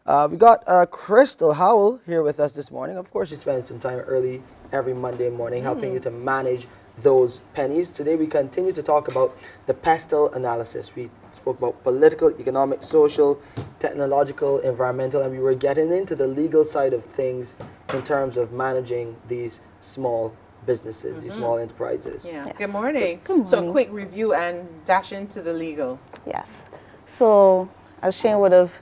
We got Crystal Howell here with us this morning. Of course, she spends some time early every Monday morning helping you to manage those pennies. Today, we continue to talk about the pestle analysis. We spoke about political, economic, social, technological, environmental, and we were getting into the legal side of things in terms of managing these small businesses, these small enterprises. Yeah. Yes. Good morning. Good So, morning. quick review and dash into the legal. Yes. So, as Shane would have,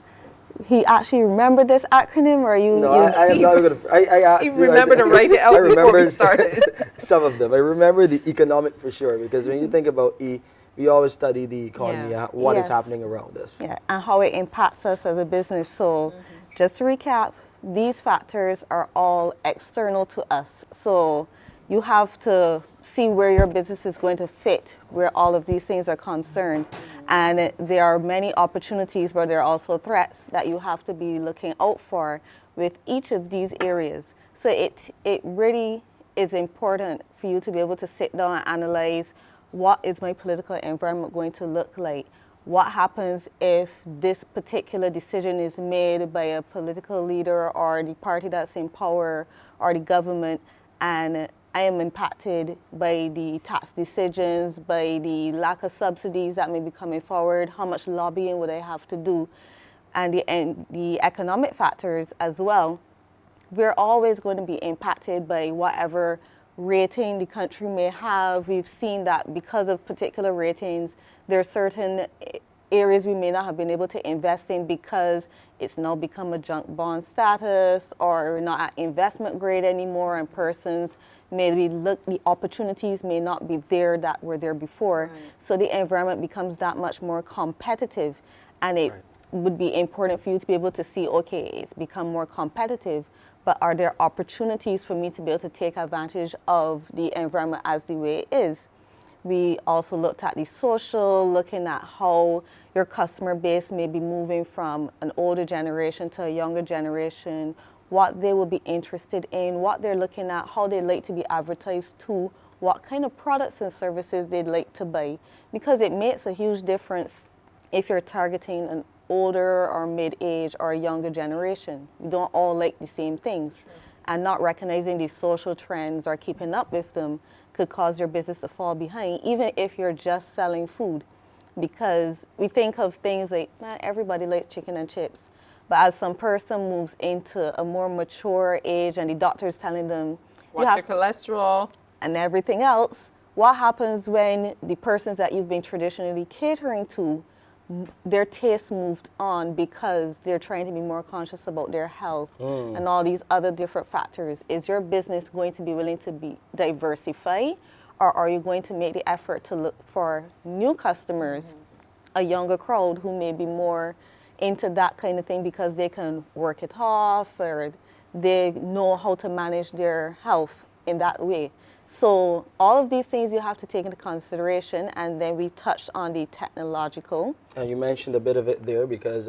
he actually remembered this acronym, or you? No, you I am not going to. I asked He you, remembered to write it out I before we remember started. some of them. I remember the economic for sure, because when you think about E, we always study the economy, Yeah. what is Yes. happening around us. Yeah, and how it impacts us as a business. So, just to recap, these factors are all external to us. So, you have to see where your business is going to fit, where all of these things are concerned. And there are many opportunities, but there are also threats that you have to be looking out for with each of these areas. So, it really is important for you to be able to sit down and analyze, what is my political environment going to look like? What happens if this particular decision is made by a political leader or the party that's in power or the government, and I am impacted by the tax decisions, by the lack of subsidies that may be coming forward? How much lobbying would I have to do? And the economic factors as well. We're always going to be impacted by whatever rating the country may have. We've seen that because of particular ratings, there are certain areas we may not have been able to invest in because it's now become a junk bond status, or not at investment grade anymore, and persons maybe the opportunities may not be there that were there before. Right. So the environment becomes that much more competitive, and it would be important for you to be able to see, okay, it's become more competitive, but are there opportunities for me to be able to take advantage of the environment as the way it is? We also looked at the social, looking at how your customer base may be moving from an older generation to a younger generation, what they will be interested in, what they're looking at, how they like to be advertised to, what kind of products and services they'd like to buy. Because it makes a huge difference if you're targeting an older or mid-age or a younger generation. We don't all like the same things. Sure. And not recognizing these social trends or keeping up with them could cause your business to fall behind, even if you're just selling food. Because we think of things like, man, everybody likes chicken and chips. But as some person moves into a more mature age and the doctor is telling them, Watch your cholesterol. And everything else, what happens when the persons that you've been traditionally catering to, their taste moved on because they're trying to be more conscious about their health and all these other different factors? Is your business going to be willing to be diversify, or are you going to make the effort to look for new customers, a younger crowd who may be more into that kind of thing because they can work it off, or they know how to manage their health in that way? So all of these things you have to take into consideration, and then we touched on the technological. And you mentioned a bit of it there, because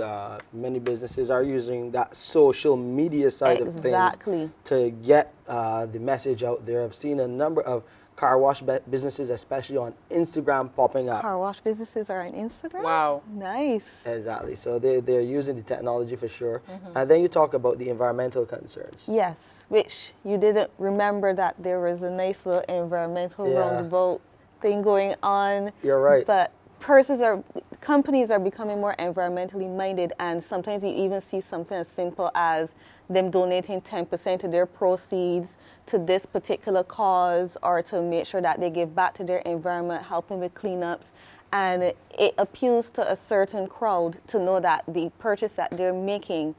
many businesses are using that social media side of things to get the message out there. I've seen a number of car wash businesses, especially on Instagram, popping up. Car wash businesses are on Instagram? Wow. Nice. Exactly. So they're using the technology for sure. And then you talk about the environmental concerns. Yes, which you didn't remember that there was a nice little environmental roundabout thing going on. You're right. But companies are becoming more environmentally minded, and sometimes you even see something as simple as them donating 10% of their proceeds to this particular cause, or to make sure that they give back to their environment, helping with cleanups. And it appeals to a certain crowd to know that the purchase that they're making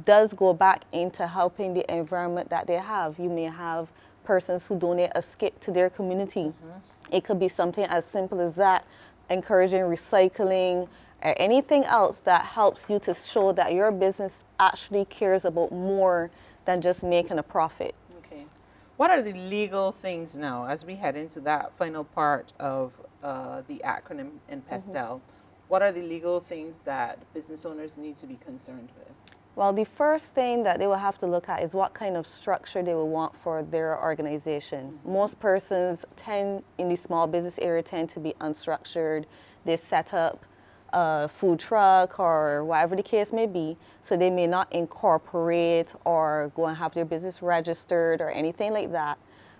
does go back into helping the environment that they have. You may have persons who donate a skip to their community. It could be something as simple as that, encouraging recycling, or anything else that helps you to show that your business actually cares about more than just making a profit. Okay. What are the legal things now as we head into that final part of the acronym in PESTEL? What are the legal things that business owners need to be concerned with? Well, the first thing that they will have to look at is what kind of structure they will want for their organization. Most persons in the small business area tend to be unstructured. They set up a food truck or whatever the case may be. So they may not incorporate or go and have their business registered or anything like that.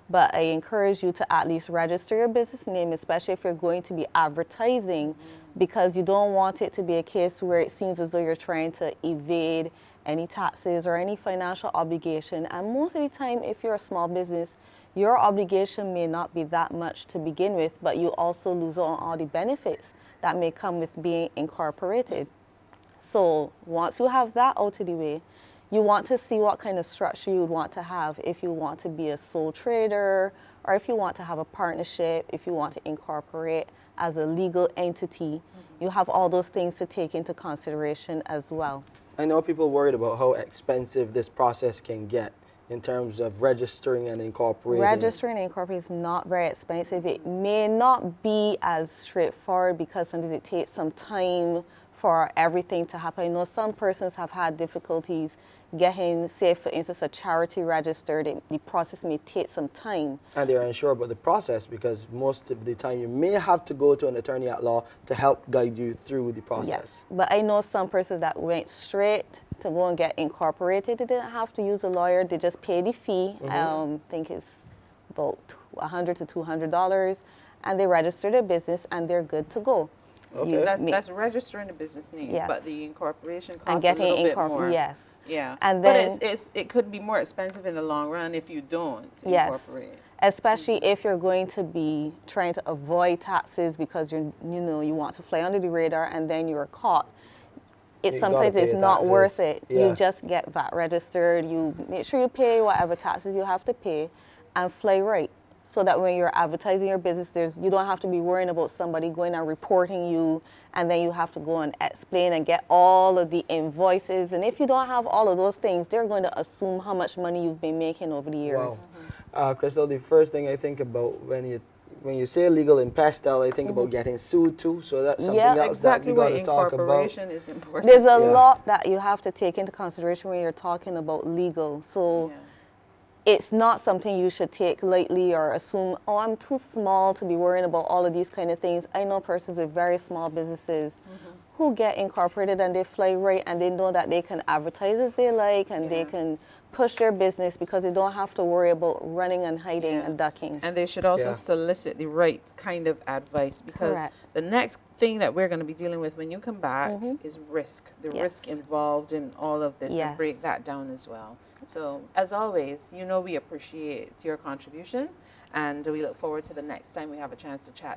But I encourage you to at least register your business name, especially if you're going to be advertising, because you don't want it to be a case where it seems as though you're trying to evade any taxes or any financial obligation. And most of the time, if you're a small business, your obligation may not be that much to begin with, but you also lose on all the benefits that may come with being incorporated. So once you have that out of the way, you want to see what kind of structure you would want to have, if you want to be a sole trader, or if you want to have a partnership, if you want to incorporate as a legal entity. You have all those things to take into consideration as well. I know people worried about how expensive this process can get in terms of registering and incorporating. Registering and incorporating is not very expensive. It may not be as straightforward because sometimes it takes some time for everything to happen. I know some persons have had difficulties getting, say for instance, a charity registered. The process may take some time. And they're unsure about the process because most of the time you may have to go to an attorney at law to help guide you through the process. Yes, but I know some persons that went straight to go and get incorporated. They didn't have to use a lawyer. They just pay the fee. I think it's about $100 to $200, and they register their business and they're good to go. Okay. That's registering the business name, Yes. but the incorporation costs And getting a little bit more. yes. Yeah, And then but it could be more expensive in the long run if you don't yes, incorporate. especially if you're going to be trying to avoid taxes because you want to fly under the radar and then you're caught. You Sometimes gotta it's pay not taxes. worth it. Yeah. You just get VAT registered. You make sure you pay whatever taxes you have to pay, and fly right. So that when you're advertising your business, you don't have to be worrying about somebody going and reporting you, and then you have to go and explain and get all of the invoices. And if you don't have all of those things, they're going to assume how much money you've been making over the years. Wow. Crystal, the first thing I think about when you say legal in pastel, I think about getting sued too. So that's something Yeah, else Exactly that we why got to talk about. incorporation is important. There's a Yeah. lot that you have to take into consideration when you're talking about legal. So Yeah. it's not something you should take lightly or assume, oh, I'm too small to be worrying about all of these kind of things. I know persons with very small businesses who get incorporated and they fly right and they know that they can advertise as they like and they can push their business because they don't have to worry about running and hiding and ducking. And they should also Yeah. solicit the right kind of advice because Correct. the next thing that we're going to be dealing with when you come back is risk, the Yes. risk involved in all of this, and break Yes. that down as well. So, as always, we appreciate your contribution, and we look forward to the next time we have a chance to chat